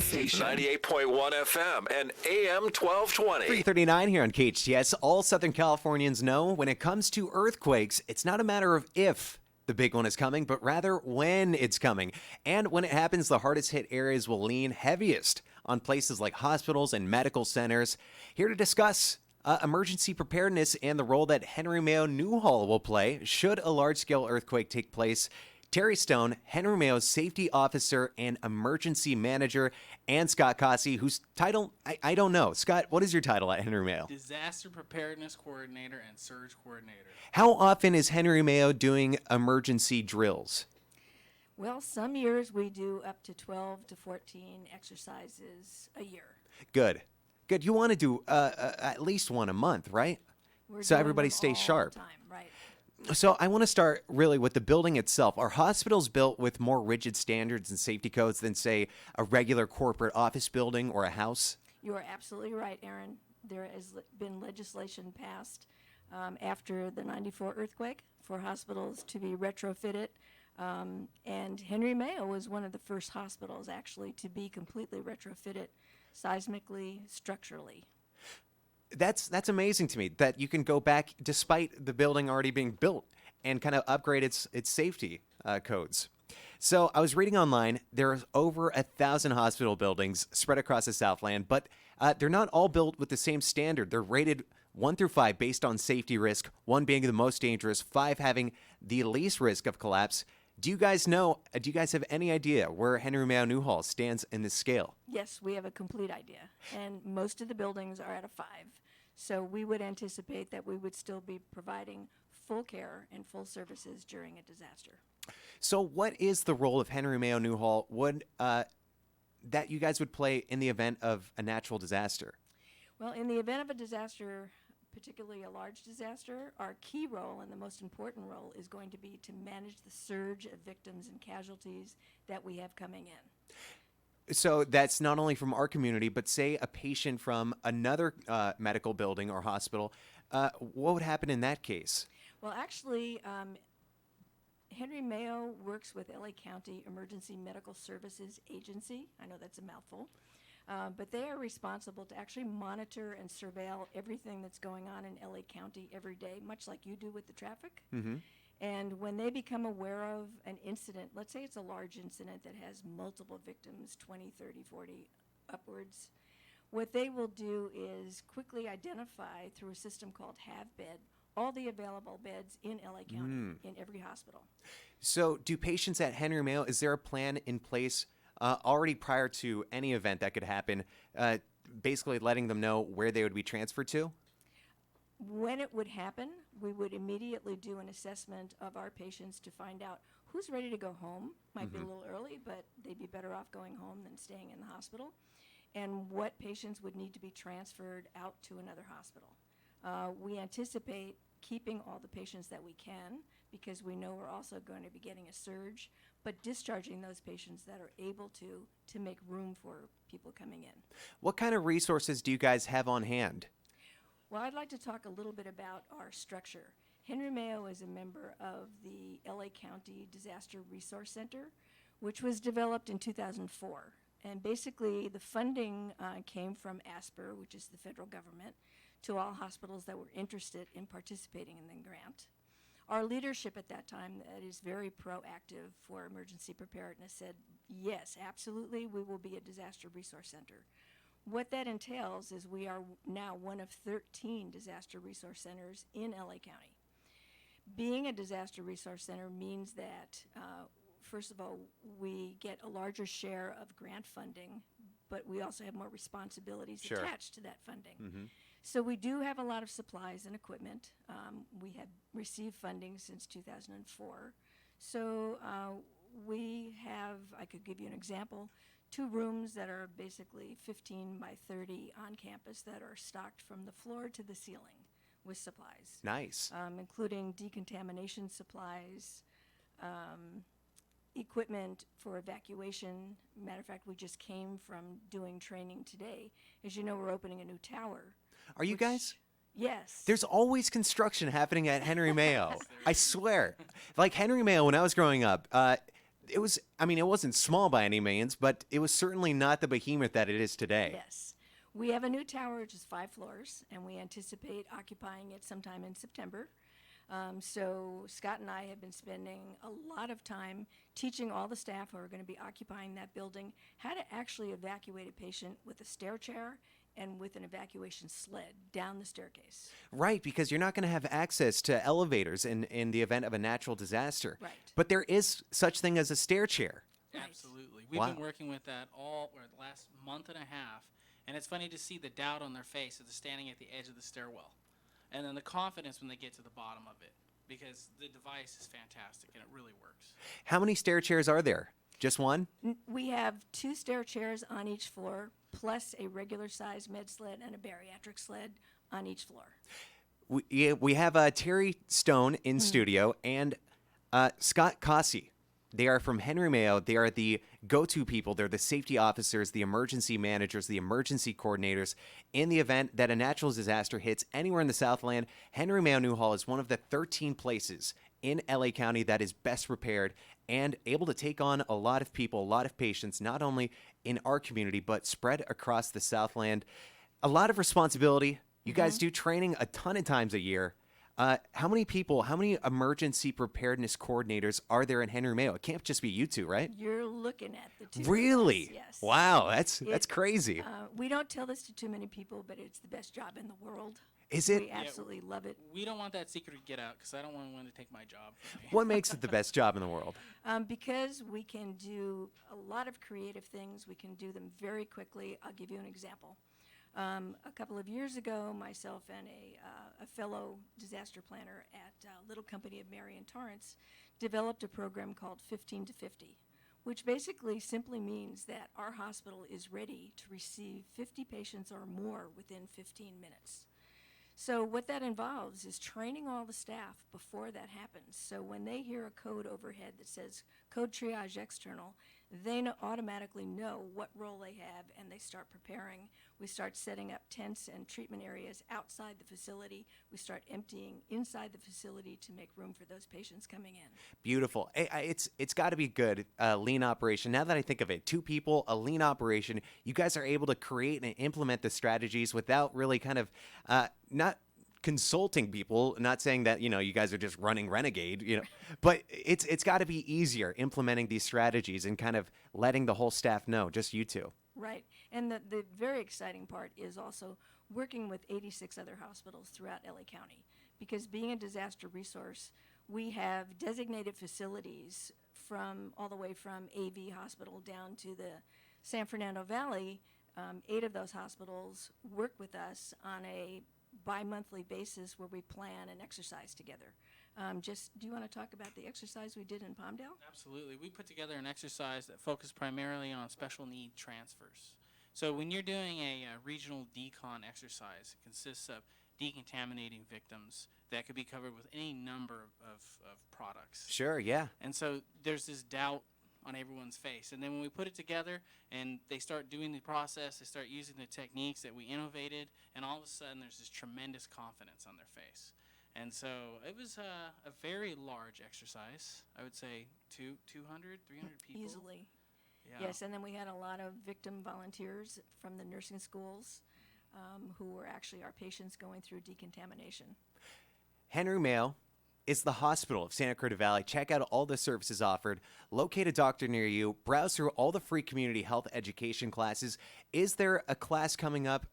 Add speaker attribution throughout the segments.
Speaker 1: Station.
Speaker 2: 98.1 FM and AM 1220.
Speaker 3: 3:39 here on KHTS. All Southern Californians know when it comes to earthquakes, it's not a matter of if the big one is coming, but rather when it's coming. And when it happens, the hardest hit areas will lean heaviest on places like hospitals and medical centers. Here to discuss emergency preparedness and the role that Henry Mayo Newhall will play should a large-scale earthquake take place, Terry Stone, Henry Mayo's safety officer and emergency manager, and Scott Cossey, whose title, I don't know. Scott, what is your title at Henry Mayo?
Speaker 4: Disaster Preparedness Coordinator and Surge Coordinator.
Speaker 3: How often is Henry Mayo doing emergency drills?
Speaker 1: Well, some years we do up to 12 to 14 exercises a year.
Speaker 3: Good. You want to do at least one a month, right?
Speaker 1: We're
Speaker 3: So
Speaker 1: doing
Speaker 3: everybody
Speaker 1: them
Speaker 3: stays
Speaker 1: all
Speaker 3: sharp.
Speaker 1: the time, right.
Speaker 3: So I want to start really with the building itself. Are hospitals built with more rigid standards and safety codes than, say, a regular corporate office building or a house?
Speaker 1: You are absolutely right, Aaron. There has been legislation passed after the 94 earthquake for hospitals to be retrofitted. And Henry Mayo was one of the first hospitals actually to be completely retrofitted seismically, structurally.
Speaker 3: That's amazing to me that you can go back despite the building already being built and kind of upgrade its safety codes. So I was reading online, there's over 1,000 hospital buildings spread across the Southland, but they're not all built with the same standard. They're rated 1 through 5 based on safety risk, 1 being the most dangerous, 5 having the least risk of collapse. Do you guys have any idea where Henry Mayo Newhall stands in this scale?
Speaker 1: Yes, we have a complete idea. And most of the buildings are at a 5. So we would anticipate that we would still be providing full care and full services during a disaster.
Speaker 3: So what is the role of Henry Mayo Newhall that you guys would play in the event of a natural disaster?
Speaker 1: Well, in the event of a disaster, particularly a large disaster, our key role and the most important role is going to be to manage the surge of victims and casualties that we have coming in.
Speaker 3: So that's not only from our community, but say a patient from another medical building or hospital. What would happen in that case?
Speaker 1: Well, actually, Henry Mayo works with LA County Emergency Medical Services Agency. I know that's a mouthful. But they are responsible to actually monitor and surveil everything that's going on in LA County every day, much like you do with the traffic.
Speaker 3: Mm-hmm.
Speaker 1: And when they become aware of an incident, let's say it's a large incident that has multiple victims, 20, 30, 40 upwards, what they will do is quickly identify through a system called HaveBed all the available beds in LA County, in every hospital.
Speaker 3: So do patients at Henry Mayo, is there a plan in place already prior to any event that could happen, basically letting them know where they would be transferred to?
Speaker 1: When it would happen, we would immediately do an assessment of our patients to find out who's ready to go home. Might be a little early, but they'd be better off going home than staying in the hospital. And what patients would need to be transferred out to another hospital. We anticipate keeping all the patients that we can because we know we're also going to be getting a surge, but discharging those patients that are able to make room for people coming in.
Speaker 3: What kind of resources do you guys have on hand?
Speaker 1: Well, I'd like to talk a little bit about our structure. Henry Mayo is a member of the LA County Disaster Resource Center, which was developed in 2004. And basically, the funding came from ASPR, which is the federal government, to all hospitals that were interested in participating in the grant. Our leadership at that time, that is very proactive for emergency preparedness, said, yes, absolutely, we will be a disaster resource center. What that entails is we are now one of 13 disaster resource centers in LA County. Being a disaster resource center means that, first of all, we get a larger share of grant funding, but we also have more responsibilities attached to that funding. Mm-hmm. So we do have a lot of supplies and equipment. We have received funding since 2004. So we have, I could give you an example, 2 rooms that are basically 15 by 30 on campus that are stocked from the floor to the ceiling with supplies.
Speaker 3: Nice.
Speaker 1: Including decontamination supplies, equipment for evacuation. Matter of fact, we just came from doing training today. As you know, we're opening a new tower.
Speaker 3: Are you guys?
Speaker 1: Yes.
Speaker 3: There's always construction happening at Henry Mayo. I swear. Like Henry Mayo, when I was growing up, it was, I mean, it wasn't small by any means, but it was certainly not the behemoth that it is today.
Speaker 1: Yes. We have a new tower, which is 5 floors, and we anticipate occupying it sometime in September. So Scott and I have been spending a lot of time teaching all the staff who are going to be occupying that building how to actually evacuate a patient with a stair chair and with an evacuation sled down the staircase.
Speaker 3: Right, because you're not going to have access to elevators in the event of a natural disaster.
Speaker 1: Right.
Speaker 3: But there is such thing as a stair chair.
Speaker 1: Right.
Speaker 4: Absolutely. We've
Speaker 3: Wow.
Speaker 4: been working with that the last month and a half, and it's funny to see the doubt on their face as they're standing at the edge of the stairwell. And then the confidence when they get to the bottom of it, because the device is fantastic and it really works.
Speaker 3: How many stair chairs are there? Just one?
Speaker 1: We have 2 stair chairs on each floor, plus a regular size med sled and a bariatric sled on each floor.
Speaker 3: We have Terry Stone in studio and Scott Cossey. They are from Henry Mayo. They are the go-to people. They're the safety officers, the emergency managers, the emergency coordinators. In the event that a natural disaster hits anywhere in the Southland, Henry Mayo Newhall is one of the 13 places in LA County that is best prepared and able to take on a lot of people, a lot of patients, not only in our community, but spread across the Southland. A lot of responsibility. You guys do training a ton of times a year. How many people, how many emergency preparedness coordinators are there in Henry Mayo? It can't just be you two, right?
Speaker 1: You're looking at the 2 of us,
Speaker 3: Really?
Speaker 1: yes.
Speaker 3: Wow, that's crazy.
Speaker 1: We don't tell this to too many people, but it's the best job in the world.
Speaker 3: Is it?
Speaker 1: We absolutely love it.
Speaker 4: We don't want that secret to get out because I don't want anyone to take my job from me.
Speaker 3: What makes it the best job in the world?
Speaker 1: Because we can do a lot of creative things. We can do them very quickly. I'll give you an example. A couple of years ago, myself and a fellow disaster planner at Little Company of Mary and Torrance developed a program called 15 to 50, which basically simply means that our hospital is ready to receive 50 patients or more within 15 minutes. So what that involves is training all the staff before that happens. So when they hear a code overhead that says code triage external, they automatically know what role they have and they start preparing. We start setting up tents and treatment areas outside the facility. We start emptying inside the facility to make room for those patients coming in.
Speaker 3: Beautiful. It's got to be good. Lean operation. Now that I think of it, 2 people, a lean operation. You guys are able to create and implement the strategies without really kind of not consulting people. Not saying that you guys are just running renegade. But it's got to be easier implementing these strategies and kind of letting the whole staff know. Just you two.
Speaker 1: Right. And the very exciting part is also working with 86 other hospitals throughout LA County. Because being a disaster resource, we have designated facilities from all the way from AV Hospital down to the San Fernando Valley. 8 of those hospitals work with us on a bi-monthly basis where we plan and exercise together. Do you want to talk about the exercise we did in Palmdale?
Speaker 4: Absolutely. We put together an exercise that focused primarily on special need transfers. So when you're doing a regional decon exercise, it consists of decontaminating victims that could be covered with any number of products.
Speaker 3: Sure. Yeah.
Speaker 4: And so there's this doubt on everyone's face. And then when we put it together and they start doing the process, they start using the techniques that we innovated, and all of a sudden there's this tremendous confidence on their face. And so it was a very large exercise. I would say 200, 300 people.
Speaker 1: Easily.
Speaker 4: Yeah.
Speaker 1: Yes, and then we had a lot of victim volunteers from the nursing schools who were actually our patients going through decontamination.
Speaker 3: Henry Mayo is the hospital of Santa Cruz Valley. Check out all the services offered. Locate a doctor near you. Browse through all the free community health education classes. Is there a class coming up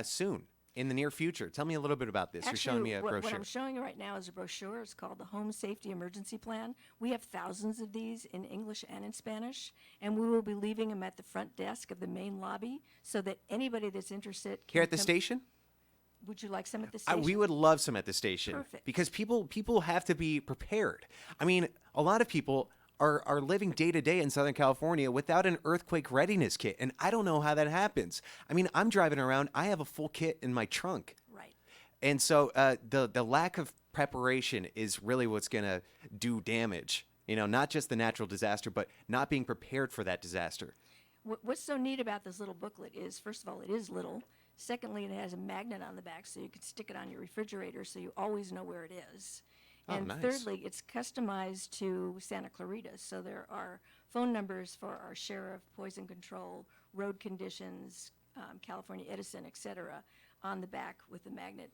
Speaker 3: soon? In the near future? Tell me a little bit about this.
Speaker 1: Actually,
Speaker 3: You're showing me a brochure.
Speaker 1: What I'm showing you right now is a brochure. It's called the Home Safety Emergency Plan. We have thousands of these in English and in Spanish, and we will be leaving them at the front desk of the main lobby so that anybody that's interested can
Speaker 3: Here at the
Speaker 1: come-
Speaker 3: station?
Speaker 1: Would you like some at the station?
Speaker 3: We would love some at the station.
Speaker 1: Perfect.
Speaker 3: Because people have to be prepared. I mean, a lot of people are living day to day in Southern California without an earthquake readiness kit, and I don't know how that happens. I mean, I'm driving around. I have a full kit in my trunk.
Speaker 1: Right.
Speaker 3: And so the lack of preparation is really what's going to do damage. Not just the natural disaster, but not being prepared for that disaster.
Speaker 1: What's so neat about this little booklet is, first of all, it is little. Secondly, it has a magnet on the back so you can stick it on your refrigerator so you always know where it is.
Speaker 3: Oh,
Speaker 1: And
Speaker 3: nice.
Speaker 1: thirdly, it's customized to Santa Clarita. So there are phone numbers for our sheriff, poison control, road conditions, California Edison, et cetera, on the back with the magnet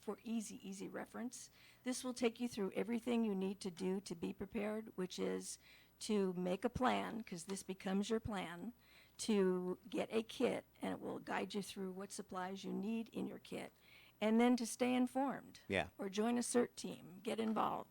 Speaker 1: for easy reference. This will take you through everything you need to do to be prepared, which is to make a plan, because this becomes your plan, to get a kit, and it will guide you through what supplies you need in your kit, and then to stay informed.
Speaker 3: Yeah.
Speaker 1: Or join a CERT team, get involved.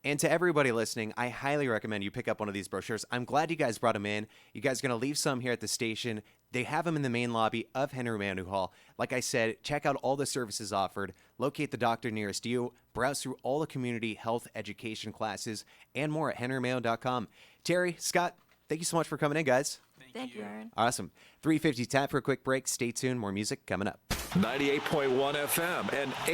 Speaker 3: And to everybody listening, I highly recommend you pick up one of these brochures. I'm glad you guys brought them in. You guys are going to leave some here at the station. They have them in the main lobby of Henry Mayo Hall. Like I said, check out all the services offered, locate the doctor nearest you, browse through all the community health education classes, and more at henrymayo.com. Terry, Scott, thank you so much for coming in, guys.
Speaker 1: Thank you, Aaron.
Speaker 3: Awesome. 3:50 time for a quick break. Stay tuned. More music coming up.
Speaker 2: 98.1 FM and